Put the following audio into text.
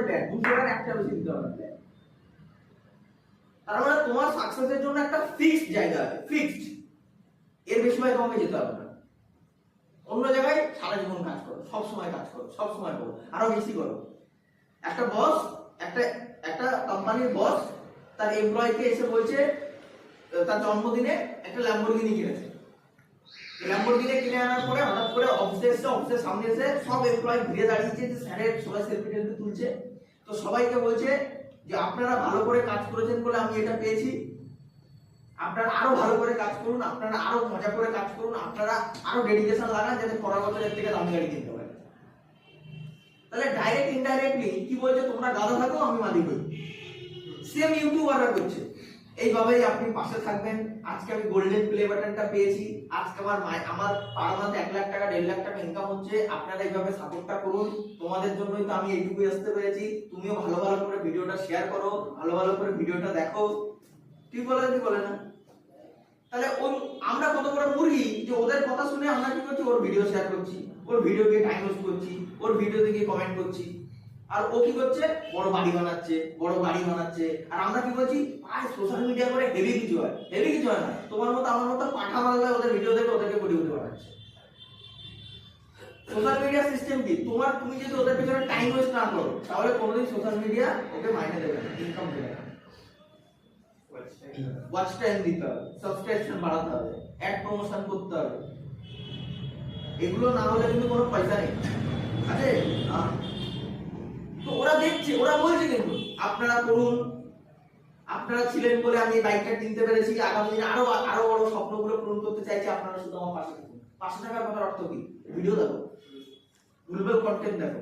ব্যয়, 200 টাকার একটা বেশি দিতে হবে না। তার মানে তোমার সাকসেসের জন্য একটা ফিক্সড জায়গা আছে, ফিক্সড, এর বেশি ভাই তোমাকে যেতে হবে না। অন্য জায়গায় সারা জীবন কাজ করো, সব সময় কাজ করো, সব সময় করো, আরো বেশি করো। একটা বস, একটা কোম্পানির বস তার এমপ্লয়িকে এসে বলছে তার জন্মদিনে একটা ল্যাম্বরগিনি কিনেছে। ল্যাম্বরগিনি কিনে আনার পরে হঠাৎ করে অফিসের সামনে এসে সব এমপ্লয়ি ঘিরে দাঁড়িয়েছে, যে স্যারের সবাই সেলফি টেলফি তুলছে। তো সবাইকে বলছে যে আপনারা ভালো করে কাজ করেছেন বলে আমি এটা পেয়েছি, আপনারা আরো ভালো করে কাজ করুন, আপনারা আরো মজা করে কাজ করুন, আপনারা আরো ডেডিকেশন লাগান যাতে পরের বছরের থেকে দামি গাড়ি কিনতে পারেন। তাহলে ডাইরেক্ট ইনডাইরেক্টলি কি বলছে, তোমরা গাধা থাকো আমি মালিক হই। সেম ইউটিউবাররা করছে। এইভাবেই আপনি পাশে থাকবেন। আজকে আমি গোল্ডেন প্লে বাটনটা পেয়েছি, আজকে আমার পার মান্থে 1 লাখ টাকা 1.5 লাখ টাকা ইনকাম হচ্ছে। আপনারা এইভাবে সাপোর্টটা করুন, তোমাদের জন্যই তো আমি এইটুকু আসতে পেরেছি। তুমিও ভালো ভালো করে ভিডিওটা শেয়ার করো, ভালো ভালো করে ভিডিওটা দেখো, ঠিক বলে না? তাহলে আমরা কত বড় মুরগি যে ওদের কথা শুনে আমরা কি করছি, ওর ভিডিও শেয়ার করছি, ওর ভিডিওকে টাইম ওয়েস্ট করছি, ওর ভিডিওতে গিয়ে কমেন্ট করছি। আর ও কি করছে, বড় বাড়ি বানাচ্ছে। আর আমরা কি করছি, সোশ্যাল মিডিয়া করে হেভি কিছু হয় না। তোমার মতো আমার মতো পাঠা মারলে ওদের ভিডিও দেখে ওদেরকে কোটিপতি বানাচ্ছে। সোশ্যাল মিডিয়া সিস্টেম কি, তুমি যদি ওদের পেছনে টাইম ওয়েস্ট না করো তাহলে কোনোদিন সোশ্যাল মিডিয়া ওকে মাইনে দেবে না, ইনকাম দেবে না। ওয়াচ টাইম দিতে হবে, সাবস্ক্রিপশন বাড়াতে হবে, অ্যাড প্রমোশন করতে হবে। এগুলো না হলে কিন্তু কোনো পয়সা নেই আছে। তো ওরা দেখছে, ওরা বলছে কিন্তু আপনারা করুন, আপনারা ছিলেন বলে আমি এই বাইকটা কিনতে পেরেছি, আগামী দিনে আরো বড় স্বপ্নগুলো পূরণ করতে চাইছি। আপনারা শুধু আমার পাশে থাকুন। পাশে থাকার কথার অর্থ কি, ভিডিও দেখো, গ্লোবাল কন্টেন্ট দেখো।